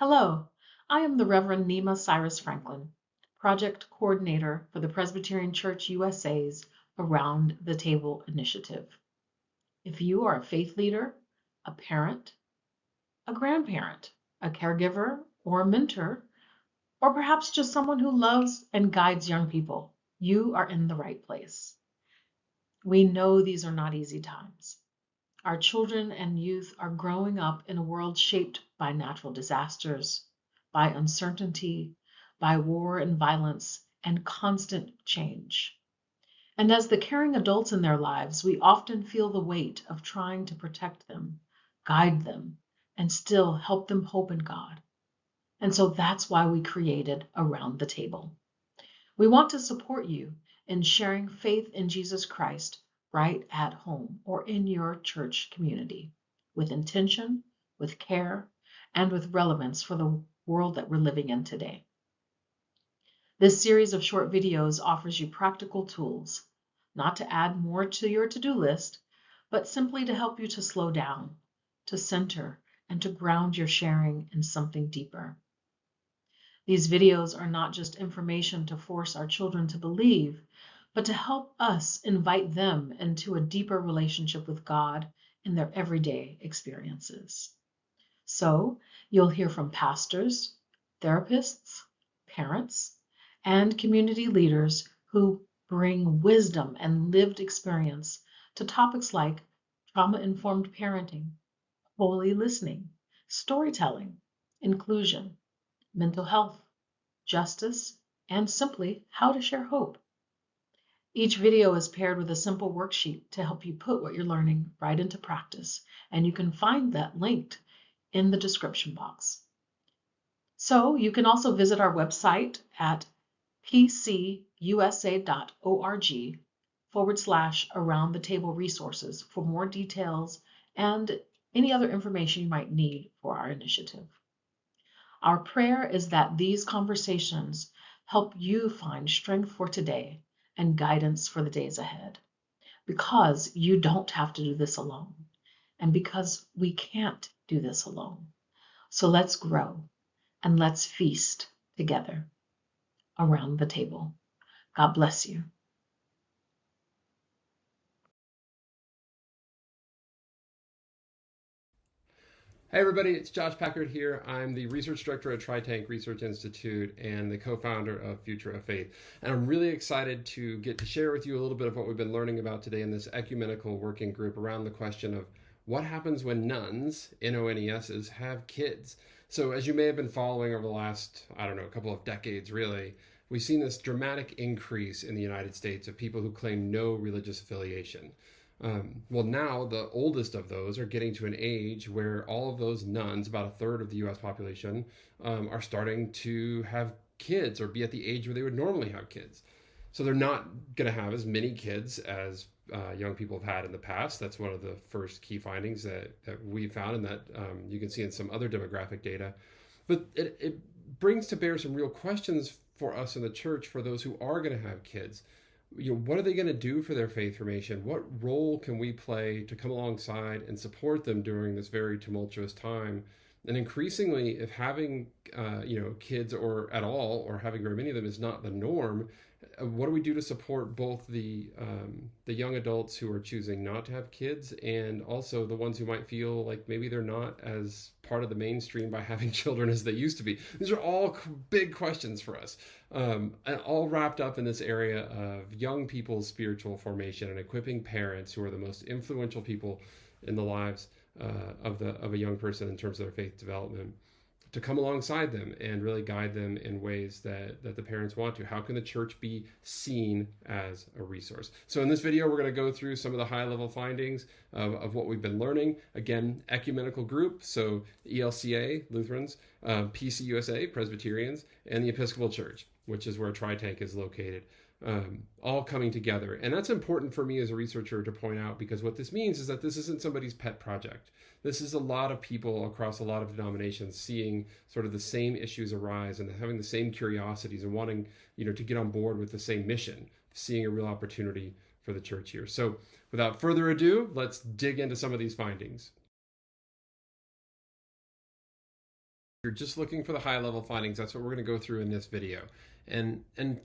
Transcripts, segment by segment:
Hello, I am the Reverend Nima Cyrus Franklin, Project Coordinator for the Presbyterian Church USA's Around the Table initiative. If you are a faith leader, a parent, a grandparent, a caregiver, or a mentor, or perhaps just someone who loves and guides young people, you are in the right place. We know these are not easy times. Our children and youth are growing up in a world shaped by natural disasters, by uncertainty, by war and violence, and constant change. And as the caring adults in their lives, we often feel the weight of trying to protect them, guide them, and still help them hope in God. And so that's why we created Around the Table. We want to support you in sharing faith in Jesus Christ right at home or in your church community with intention, with care, and with relevance for the world that we're living in today. This series of short videos offers you practical tools, not to add more to your to-do list, but simply to help you to slow down, to center, and to ground your sharing in something deeper. These videos are not just information to force our children to believe, but to help us invite them into a deeper relationship with God in their everyday experiences. So you'll hear from pastors, therapists, parents, and community leaders who bring wisdom and lived experience to topics like trauma-informed parenting, holy listening, storytelling, inclusion, mental health, justice, and simply how to share hope. Each video is paired with a simple worksheet to help you put what you're learning right into practice, and you can find that linked in the description box. So you can also visit our website at pcusa.org/around the table resources for more details and any other information you might need for our initiative. Our prayer is that these conversations help you find strength for today and guidance for the days ahead, because you don't have to do this alone, and because we can't do this alone. So let's grow and let's feast together around the table. God bless you. Hey everybody, it's Josh Packard here. I'm the research director at Tri-Tank Research Institute and the co-founder of Future of Faith. And I'm really excited to get to share with you a little bit of what we've been learning about today in this ecumenical working group around the question of what happens when nuns, N-O-N-E-S's, have kids. So as you may have been following over the last, a couple of decades really, we've seen this dramatic increase in the United States of people who claim no religious affiliation. Well, now the oldest of those are getting to an age where all of those nuns, about a third of the US population, are starting to have kids or be at the age where they would normally have kids. So they're not going to have as many kids as young people have had in the past. That's one of the first key findings that we found, and that you can see in some other demographic data. But it brings to bear some real questions for us in the church for those who are going to have kids. What are they going to do for their faith formation? What role can we play to come alongside and support them during this very tumultuous time? And increasingly, if having kids or at all, or having very many of them, is not the norm, what do we do to support both the young adults who are choosing not to have kids, and also the ones who might feel like maybe they're not as part of the mainstream by having children as they used to be? These are all big questions for us, and all wrapped up in this area of young people's spiritual formation and equipping parents, who are the most influential people in the lives of a young person in terms of their faith development, to come alongside them and really guide them in ways that the parents want to. How can the church be seen as a resource? So in this video, we're going to go through some of the high-level findings of what we've been learning. Again, ecumenical group, so ELCA, Lutherans, PCUSA, Presbyterians, and the Episcopal Church, which is where Tri-Tank is located. All coming together. And that's important for me as a researcher to point out, because what this means is that this isn't somebody's pet project. This is a lot of people across a lot of denominations seeing sort of the same issues arise and having the same curiosities and wanting, to get on board with the same mission, seeing a real opportunity for the church here. So without further ado, let's dig into some of these findings. you're just looking for the high level findings, that's what we're going to go through in this video. And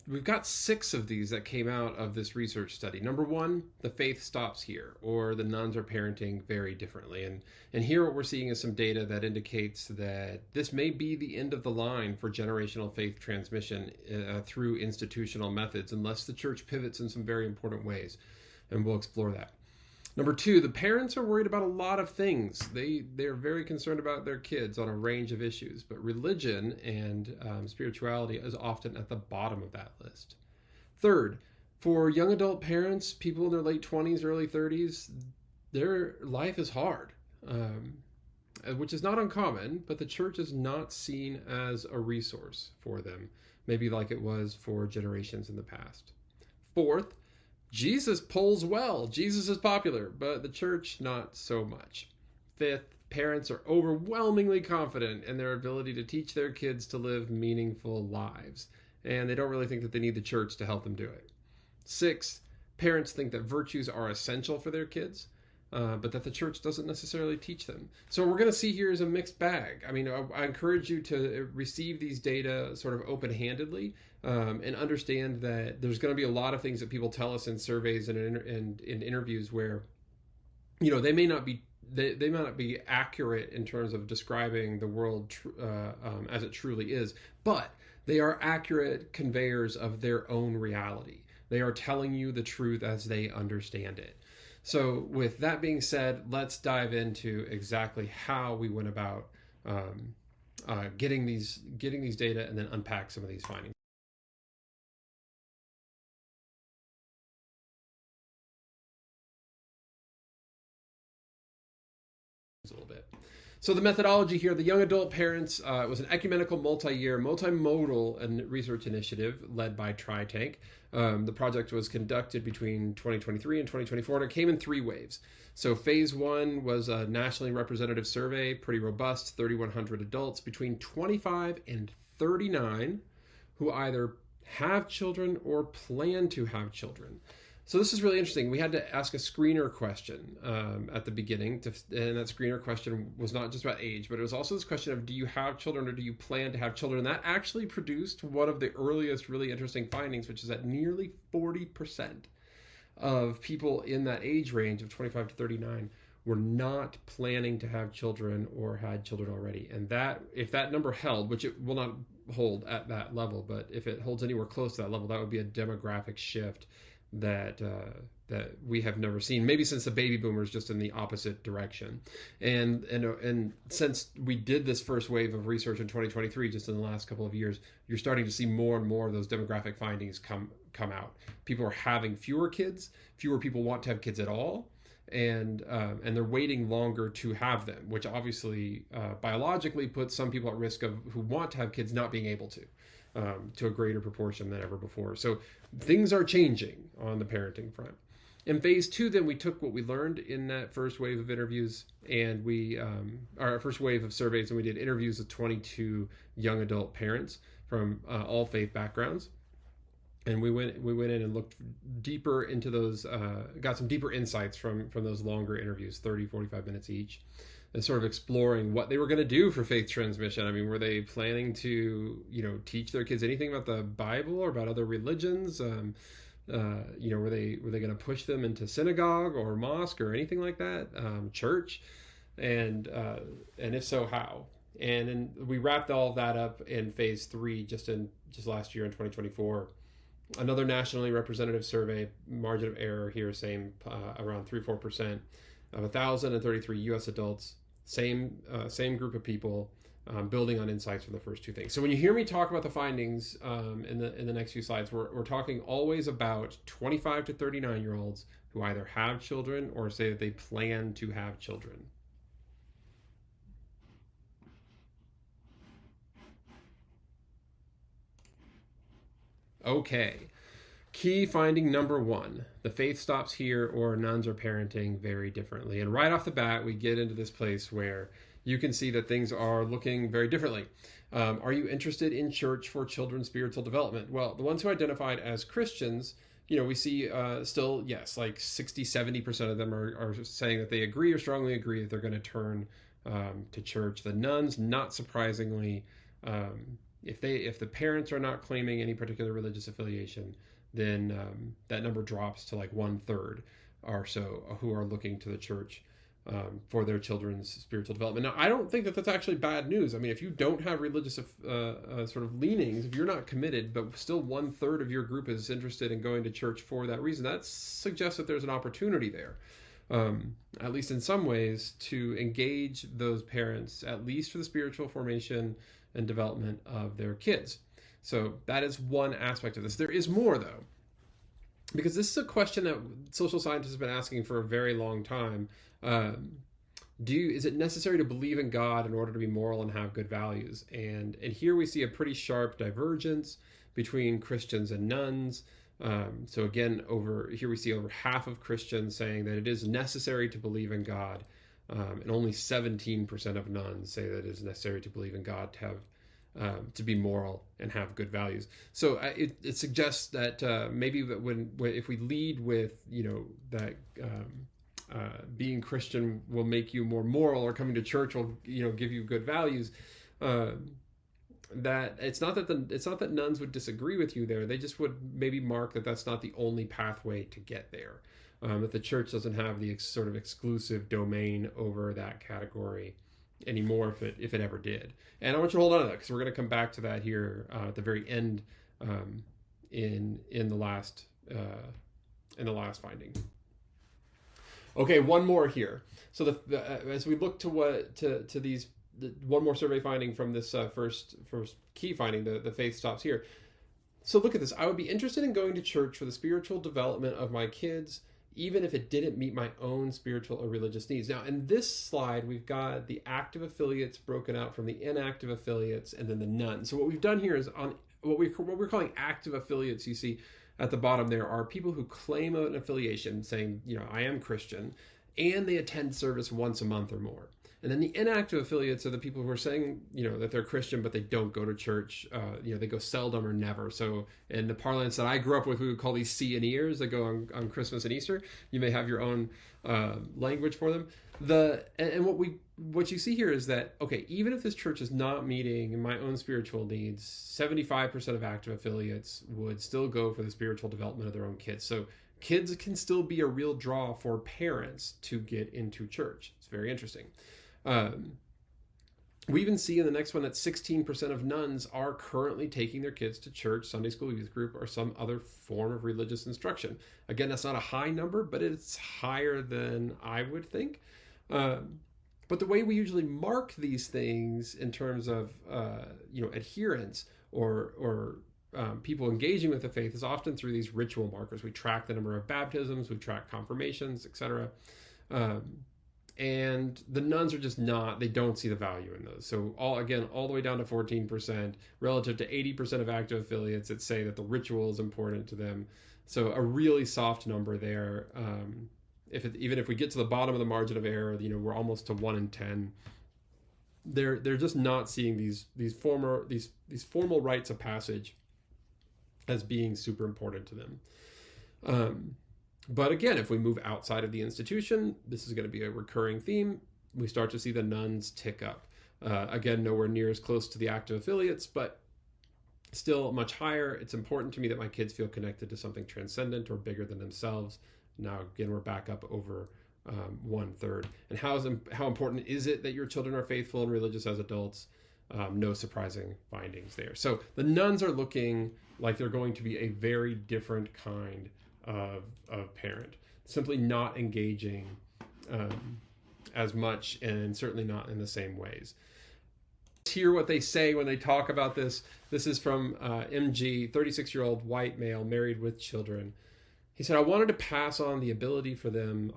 we've got 6 of these that came out of this research study. Number 1, the faith stops here, or the nuns are parenting very differently. And here what we're seeing is some data that indicates that this may be the end of the line for generational faith transmission through institutional methods, unless the church pivots in some very important ways. And we'll explore that. Number 2, the parents are worried about a lot of things. They're very concerned about their kids on a range of issues, but religion and spirituality is often at the bottom of that list. Third, for young adult parents, people in their late 20s, early 30s, their life is hard, which is not uncommon, but the church is not seen as a resource for them, maybe like it was for generations in the past. Fourth, Jesus polls well. Jesus is popular, but the church not so much. Fifth, parents are overwhelmingly confident in their ability to teach their kids to live meaningful lives, and they don't really think that they need the church to help them do it. Sixth, parents think that virtues are essential for their kids, but that the church doesn't necessarily teach them. So what we're going to see here is a mixed bag. I mean, I encourage you to receive these data sort of open-handedly, and understand that there's going to be a lot of things that people tell us in surveys and in interviews where, they may not be accurate in terms of describing the world as it truly is, but they are accurate conveyors of their own reality. They are telling you the truth as they understand it. So with that being said, let's dive into exactly how we went about getting these data and then unpack some of these findings a little bit. So the methodology here, the young adult parents, was an ecumenical, multi-year, multimodal research initiative led by TriTank. The project was conducted between 2023 and 2024, and it came in 3 waves. So phase 1 was a nationally representative survey, pretty robust, 3,100 adults between 25 and 39 who either have children or plan to have children. So this is really interesting. We had to ask a screener question at the beginning, and that screener question was not just about age, but it was also this question of, do you have children or do you plan to have children? And that actually produced one of the earliest really interesting findings, which is that nearly 40% of people in that age range of 25 to 39 were not planning to have children or had children already. And that, if that number held, which it will not hold at that level, but if it holds anywhere close to that level, that would be a demographic shift that we have never seen, maybe since the baby boomers, just in the opposite direction. And since we did this first wave of research in 2023, just in the last couple of years, you're starting to see more and more of those demographic findings come out. People are having fewer kids, fewer people want to have kids at all, and they're waiting longer to have them, which obviously biologically puts some people at risk of who want to have kids not being able to a greater proportion than ever before. So things are changing on the parenting front. In phase 2, then, we took what we learned in that first wave of interviews, and our first wave of surveys, and we did interviews with 22 young adult parents from all faith backgrounds. And we went in and looked deeper into those, got some deeper insights from those longer interviews, 30, 45 minutes each, and sort of exploring what they were going to do for faith transmission. I mean, were they planning to, teach their kids anything about the Bible or about other religions? Were they going to push them into synagogue or mosque or anything like that, church? And if so, how? And then we wrapped all of that up in phase 3, just last year in 2024. Another nationally representative survey, margin of error here, same, around 3-4%, of 1,033 U.S. adults, same group of people, building on insights from the first 2 things. So when you hear me talk about the findings in the next few slides, we're talking always about 25 to 39-year-olds who either have children or say that they plan to have children. Okay. Key finding number 1, the faith stops here, or nuns are parenting very differently. And right off the bat, we get into this place where you can see that things are looking very differently. Are you interested in church for children's spiritual development? Well, the ones who identified as Christians, we see still, yes, like 60-70% of them are saying that they agree or strongly agree that they're going to turn to church. The nuns, not surprisingly, if the parents are not claiming any particular religious affiliation, then that number drops to like 1/3 or so who are looking to the church for their children's spiritual development. Now, I don't think that that's actually bad news. I mean, if you don't have religious sort of leanings, if you're not committed, but still 1/3 of your group is interested in going to church for that reason, that suggests that there's an opportunity there, at least in some ways, to engage those parents, at least for the spiritual formation and development of their kids. So that is one aspect of this. There is more, though, because this is a question that social scientists have been asking for a very long time. Is it necessary to believe in God in order to be moral and have good values? And here we see a pretty sharp divergence between Christians and nuns. So again, here we see over half of Christians saying that it is necessary to believe in God, and only 17% of nuns say that it is necessary to believe in God to have to be moral and have good values. So it suggests that maybe that if we lead with that being Christian will make you more moral, or coming to church will give you good values, that it's not that nuns would disagree with you there. They just would maybe mark that that's not the only pathway to get there. That the church doesn't have the sort of exclusive domain over that category anymore, if it ever did. And I want you to hold on to that, because we're going to come back to that here at the very end, in the last finding. Okay, one more here. So as we look to these, one more survey finding from this first key finding, the faith stops here. So look at this. I would be interested in going to church for the spiritual development of my kids, even if it didn't meet my own spiritual or religious needs. Now, in this slide, we've got the active affiliates broken out from the inactive affiliates, and then the nuns. So what we've done here is on what we're calling active affiliates. You see at the bottom there are people who claim an affiliation, saying, I am Christian, and they attend service once a month or more. And then the inactive affiliates are the people who are saying, that they're Christian, but they don't go to church. They go seldom or never. So in the parlance that I grew up with, we would call these see-and-ears that go on Christmas and Easter. You may have your own language for them. And what you see here is that, okay, even if this church is not meeting my own spiritual needs, 75% of active affiliates would still go for the spiritual development of their own kids. So kids can still be a real draw for parents to get into church. It's very interesting. We even see in the next one that 16% of nuns are currently taking their kids to church, Sunday school, youth group, or some other form of religious instruction. Again, that's not a high number, but it's higher than I would think. But the way we usually mark these things in terms of adherence or people engaging with the faith is often through these ritual markers. We track the number of baptisms, we track confirmations, etc. And the nuns are just they don't see the value in those. So all the way down to 14%, relative to 80% of active affiliates that say that the ritual is important to them. So a really soft number there. Even if we get to the bottom of the margin of error, we're almost to 1 in 10. They're just not seeing these formal rites of passage as being super important to them. But again, if we move outside of the institution, this is going to be a recurring theme. We start to see the nuns tick up. Again, nowhere near as close to the active affiliates, but still much higher. It's important to me that my kids feel connected to something transcendent or bigger than themselves. Now, again, we're back up over 1/3. And how important is it that your children are faithful and religious as adults? No surprising findings there. So the nuns are looking like they're going to be a very different kind of parent, simply not engaging as much, and certainly not in the same ways. Hear what they say when they talk about this. This is from MG, 36-year-old white male, married with children. He said, I want to pass on the ability for them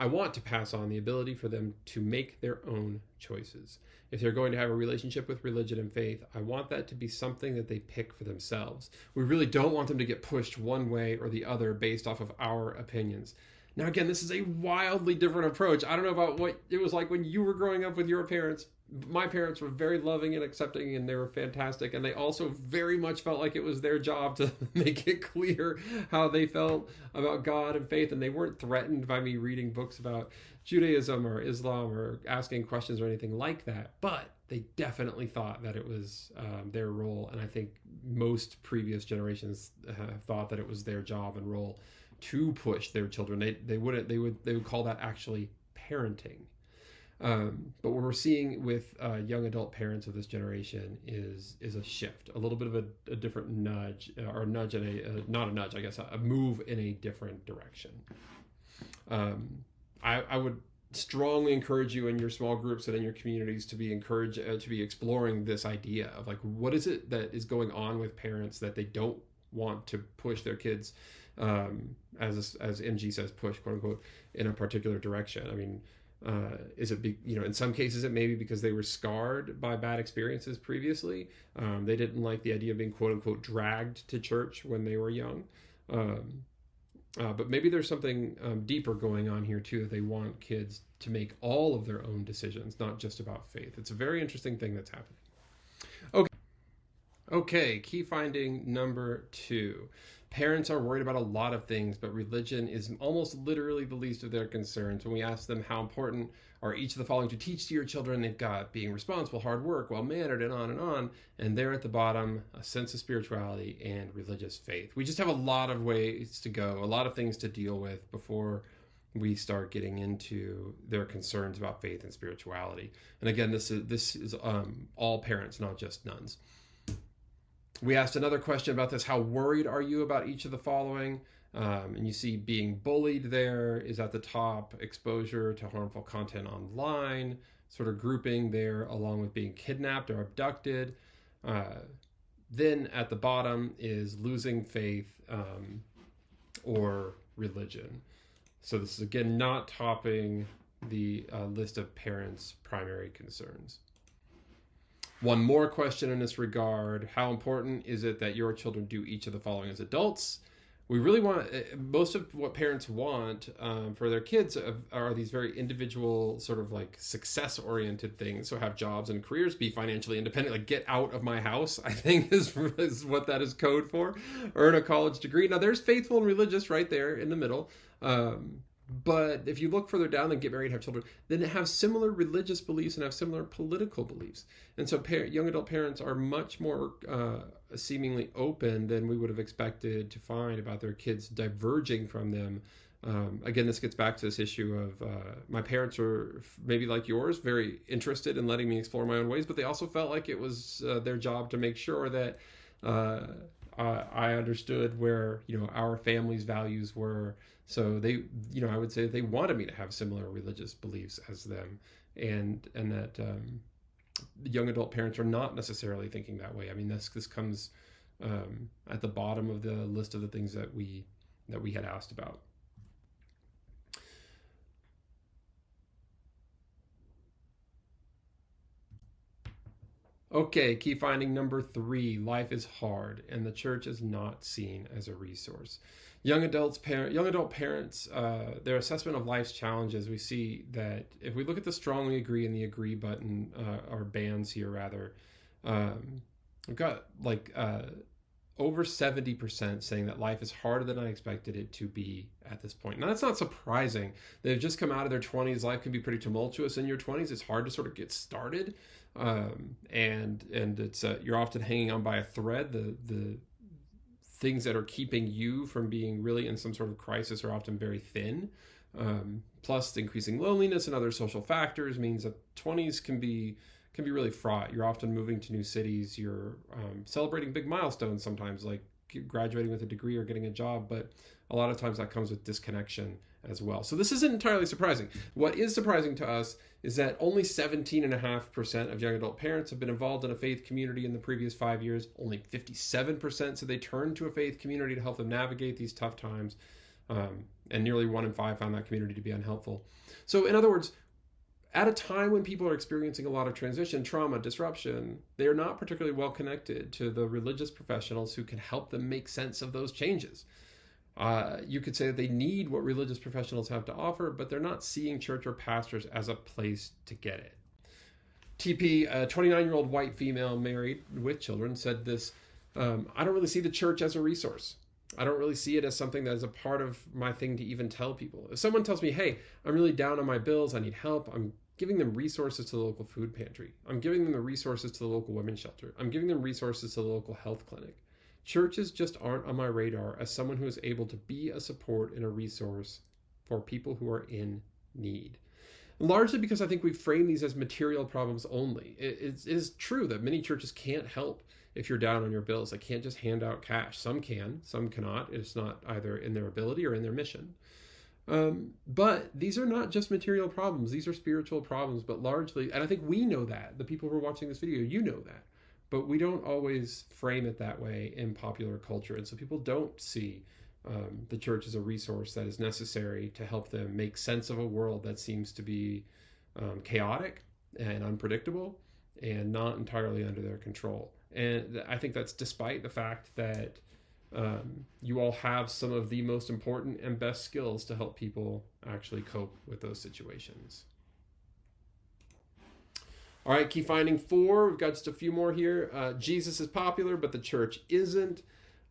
to make their own choices. If they're going to have a relationship with religion and faith, I want that to be something that they pick for themselves. We really don't want them to get pushed one way or the other based off of our opinions. Now, again, this is a wildly different approach. I don't know about what it was like when you were growing up with your parents. My parents were very loving and accepting, and they were fantastic. And they also very much felt like it was their job to make it clear how they felt about God and faith. And they weren't threatened by me reading books about Judaism or Islam or asking questions or anything like that. But they definitely thought that it was their role. And I think most previous generations thought that it was their job and role to push their children. They would call that actually parenting. But what we're seeing with young adult parents of this generation is a shift, a little bit of a different nudge, or a nudge in not a nudge, I guess, a move in a different direction. I would strongly encourage you in your small groups and in your communities to be encouraged to be exploring this idea of like, what is it that is going on with parents that they don't want to push their kids, as MG says, push, quote unquote, in a particular direction. I mean, is it in some cases it may be because they were scarred by bad experiences previously. They didn't like the idea of being, quote unquote, dragged to church when they were young. But maybe there's something deeper going on here too, that they want kids to make all of their own decisions, not just about faith. It's a very interesting thing that's happening. Okay, key finding number 2. Parents are worried about a lot of things, but religion is almost literally the least of their concerns. When we ask them how important are each of the following to teach to your children, they've got being responsible, hard work, well-mannered, and on and on. And there at the bottom, a sense of spirituality and religious faith. We just have a lot of ways to go, a lot of things to deal with before we start getting into their concerns about faith and spirituality. And again, this is all parents, not just nuns. We asked another question about this. How worried are you about each of the following? And you see being bullied there is at the top, exposure to harmful content online, sort of grouping there along with being kidnapped or abducted. Then at the bottom is losing faith or religion. So this is, again, not topping the list of parents' primary concerns. One more question in this regard: how important is it that your children do each of the following as adults? We really want, most of what parents want for their kids are these very individual, sort of like success-oriented things. So have jobs and careers, be financially independent, like get out of my house, I think is what that is code for. Earn a college degree. Now there's faithful and religious right there in the middle. But if you look further down, then get married, have children, then have similar religious beliefs and have similar political beliefs. And so young adult parents are much more seemingly open than we would have expected to find about their kids diverging from them. Again, this gets back to this issue of my parents were, maybe like yours, very interested in letting me explore my own ways, but they also felt like it was their job to make sure that I understood where, our family's values were. So they, I would say they wanted me to have similar religious beliefs as them, and that young adult parents are not necessarily thinking that way. I mean, this comes at the bottom of the list of the things that we had asked about. Okay, key finding number 3, life is hard and the church is not seen as a resource. Young adult parents, their assessment of life's challenges, we see that if we look at the strongly agree and the agree button, or bands here rather, we've got like over 70% saying that life is harder than I expected it to be at this point. Now, that's not surprising. They've just come out of their 20s. Life can be pretty tumultuous in your 20s. It's hard to sort of get started. And it's you're often hanging on by a thread. The things that are keeping you from being really in some sort of crisis are often very thin. Plus, the increasing loneliness and other social factors means that 20s can be really fraught. You're often moving to new cities. You're celebrating big milestones sometimes, like graduating with a degree or getting a job, but a lot of times that comes with disconnection as well. So this isn't entirely surprising. What is surprising to us is that only 17.5% of young adult parents have been involved in a faith community in the previous 5 years. Only 57% said they turned to a faith community to help them navigate these tough times. And nearly 1 in 5 found that community to be unhelpful. So in other words, at a time when people are experiencing a lot of transition, trauma, disruption, they are not particularly well connected to the religious professionals who can help them make sense of those changes. You could say that they need what religious professionals have to offer, but they're not seeing church or pastors as a place to get it. TP, a 29-year-old white female married with children, said this, I don't really see the church as a resource. I don't really see it as something that is a part of my thing to even tell people. If someone tells me, hey, I'm really down on my bills, I need help, I'm giving them resources to the local food pantry. I'm giving them the resources to the local women's shelter. I'm giving them resources to the local health clinic. Churches just aren't on my radar as someone who is able to be a support and a resource for people who are in need. Largely because I think we frame these as material problems only. It is true that many churches can't help if you're down on your bills. They can't just hand out cash. Some can, some cannot. It's not either in their ability or in their mission. But these are not just material problems. These are spiritual problems, but largely, and I think we know that. The people who are watching this video, you know that. But we don't always frame it that way in popular culture. And so people don't see the church as a resource that is necessary to help them make sense of a world that seems to be chaotic and unpredictable and not entirely under their control. And I think that's despite the fact that you all have some of the most important and best skills to help people actually cope with those situations. All right, key finding 4. We've got just a few more here. Jesus is popular, but the church isn't.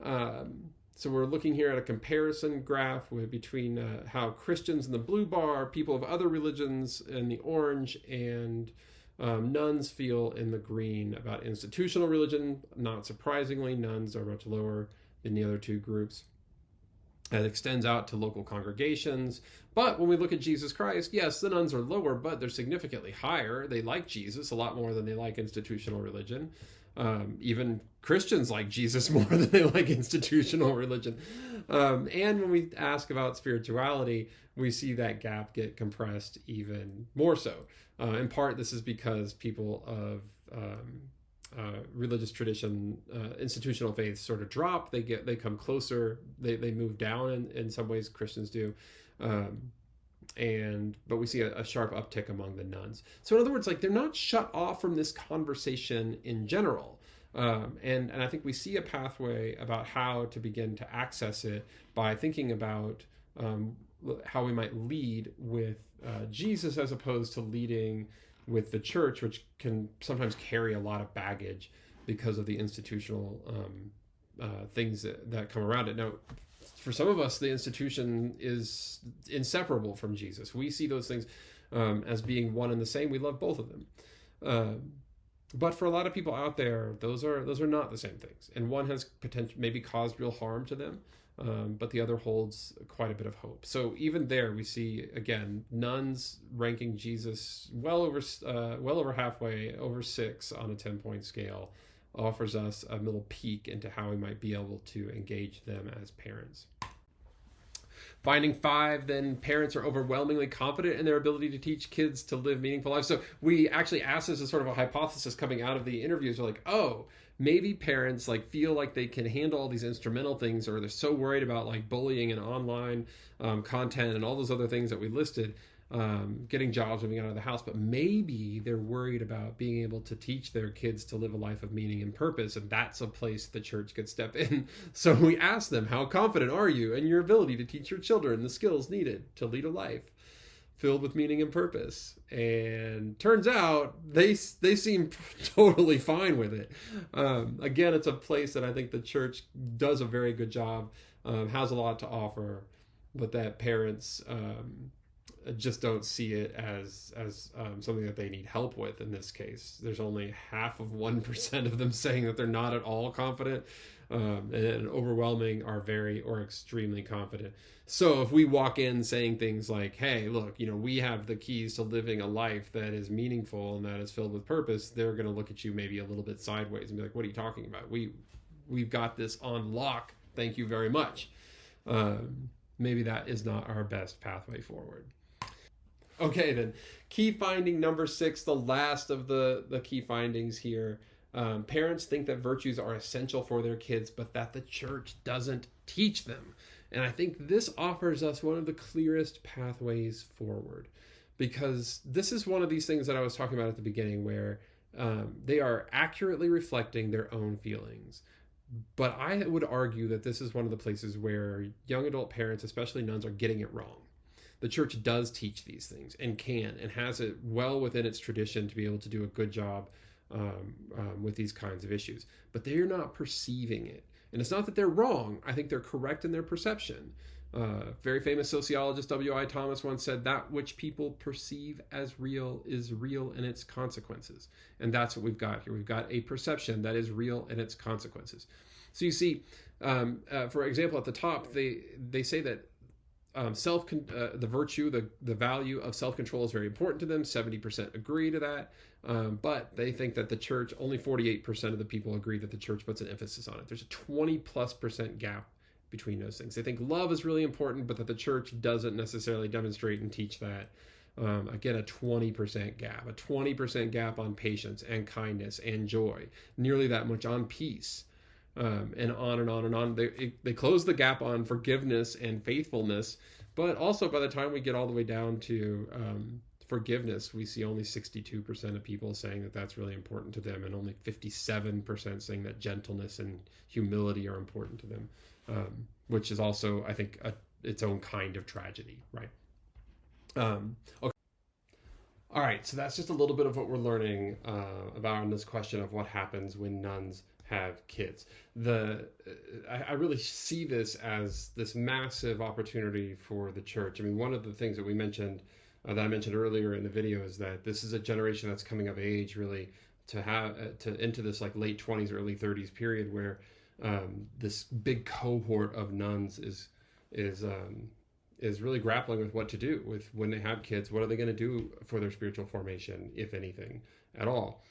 So we're looking here at a comparison graph between how Christians in the blue bar, people of other religions in the orange, and nuns feel in the green about institutional religion. Not surprisingly, nuns are much lower than the other two groups. That extends out to local congregations. But when we look at Jesus Christ, yes, the nuns are lower, but they're significantly higher. They like Jesus a lot more than they like institutional religion. Even Christians like Jesus more than they like institutional religion. And when we ask about spirituality, we see that gap get compressed even more so. In part, this is because people of religious tradition, institutional faith sort of drop. They come closer. They move down in some ways. Christians do. But we see a sharp uptick among the nuns. So in other words, like, they're not shut off from this conversation in general. And I think we see a pathway about how to begin to access it by thinking about how we might lead with Jesus as opposed to leading with the church, which can sometimes carry a lot of baggage because of the institutional things that come around it. Now, for some of us, the institution is inseparable from Jesus. We see those things as being one and the same. We love both of them. But for a lot of people out there, those are not the same things. And one has maybe caused real harm to them, but the other holds quite a bit of hope. So even there, we see, again, nuns ranking Jesus well over halfway, over 6 on a 10-point scale, offers us a little peek into how we might be able to engage them as parents. Finding 5, then parents are overwhelmingly confident in their ability to teach kids to live meaningful lives. So we actually asked this as sort of a hypothesis coming out of the interviews. We're like, oh, maybe parents feel like they can handle all these instrumental things, or they're so worried about bullying and online content and all those other things that we listed, getting jobs, moving out of the house, but maybe they're worried about being able to teach their kids to live a life of meaning and purpose, and that's a place the church could step in. So we asked them, how confident are you in your ability to teach your children the skills needed to lead a life filled with meaning and purpose? And turns out they seem totally fine with it. Again, it's a place that I think the church does a very good job, has a lot to offer, but that parents just don't see it as something that they need help with. In this case, there's only 0.5% of them saying that they're not at all confident, and an overwhelming are very or extremely confident. So if we walk in saying things like, hey, look, we have the keys to living a life that is meaningful and that is filled with purpose, they're going to look at you maybe a little bit sideways and be like, what are you talking about? We've got this on lock. Thank you very much. Maybe that is not our best pathway forward. Okay, then key finding number 6, the last of the key findings here. Parents think that virtues are essential for their kids, but that the church doesn't teach them. And I think this offers us one of the clearest pathways forward, because this is one of these things that I was talking about at the beginning, where they are accurately reflecting their own feelings. But I would argue that this is one of the places where young adult parents, especially nuns, are getting it wrong. The church does teach these things and can and has it well within its tradition to be able to do a good job with these kinds of issues. But they're not perceiving it. And it's not that they're wrong. I think they're correct in their perception. Very famous sociologist W.I. Thomas once said, "That which people perceive as real is real in its consequences." And that's what we've got here. We've got a perception that is real in its consequences. So you see, for example, at the top, they say that the virtue, the value of self-control is very important to them. 70% agree to that. But they think that the church, only 48% of the people agree that the church puts an emphasis on it. There's a 20+% gap between those things. They think love is really important, but that the church doesn't necessarily demonstrate and teach that. Again, a 20% gap, a 20% gap on patience and kindness and joy, nearly that much on peace. And on and on and on. They close the gap on forgiveness and faithfulness, but also by the time we get all the way down to forgiveness, we see only 62% of people saying that that's really important to them, and only 57% saying that gentleness and humility are important to them, which is also, I think, its own kind of tragedy, right? Okay. All right, so that's just a little bit of what we're learning about on this question of what happens when nuns have kids. I really see this as this massive opportunity for the church. I mean, one of the things that we mentioned, that I mentioned earlier in the video, is that this is a generation that's coming of age, really, into this like late 20s, early 30s period where this big cohort of nuns is really grappling with what to do with when they have kids. What are they going to do for their spiritual formation, if anything at all?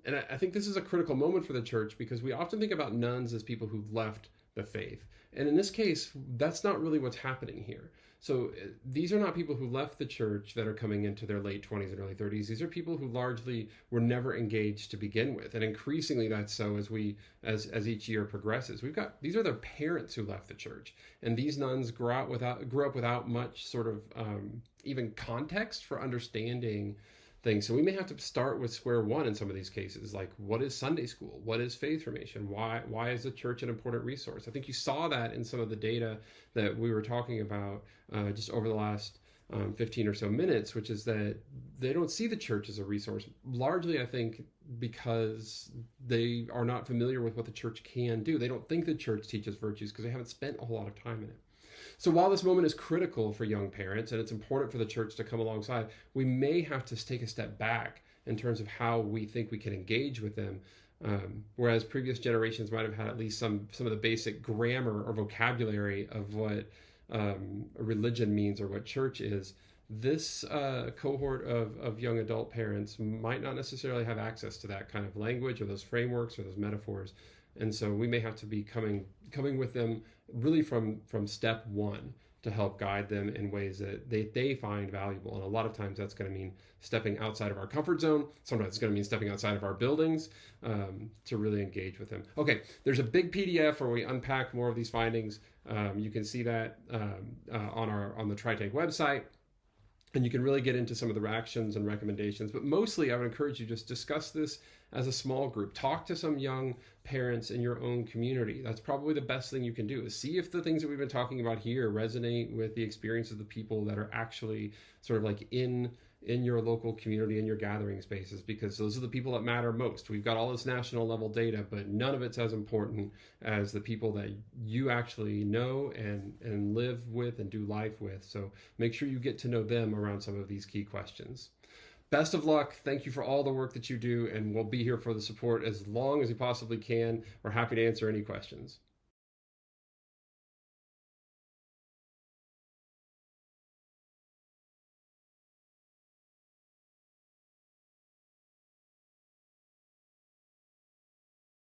And I think this is a critical moment for the church, because we often think about nuns as people who've left the faith. And in this case, that's not really what's happening here. So these are not people who left the church that are coming into their late 20s and early 30s. These are people who largely were never engaged to begin with. And increasingly that's so as each year progresses. These are their parents who left the church. And these nuns grew up without much sort of even context for understanding things. So we may have to start with square one in some of these cases, like what is Sunday school? What is faith formation? Why is the church an important resource? I think you saw that in some of the data that we were talking about just over the last 15 or so minutes, which is that they don't see the church as a resource, largely, I think, because they are not familiar with what the church can do. They don't think the church teaches virtues because they haven't spent a whole lot of time in it. So while this moment is critical for young parents and it's important for the church to come alongside, we may have to take a step back in terms of how we think we can engage with them. Whereas previous generations might have had at least some of the basic grammar or vocabulary of what religion means or what church is, this cohort of young adult parents might not necessarily have access to that kind of language or those frameworks or those metaphors. And so we may have to be coming with them really from step one to help guide them in ways that they find valuable. And a lot of times that's going to mean stepping outside of our comfort zone. Sometimes it's going to mean stepping outside of our buildings to really engage with them. Okay, there's a big PDF where we unpack more of these findings. You can see that on the TriTank website. And you can really get into some of the actions and recommendations. But mostly I would encourage you to just discuss this as a small group. Talk to some young parents in your own community. That's probably the best thing you can do, is see if the things that we've been talking about here resonate with the experience of the people that are actually sort of like in your local community, in your gathering spaces, because those are the people that matter most. We've got all this national level data, but none of it's as important as the people that you actually know and live with and do life with. So make sure you get to know them around some of these key questions. Best of luck. Thank you for all the work that you do, and we'll be here for the support as long as we possibly can. We're happy to answer any questions.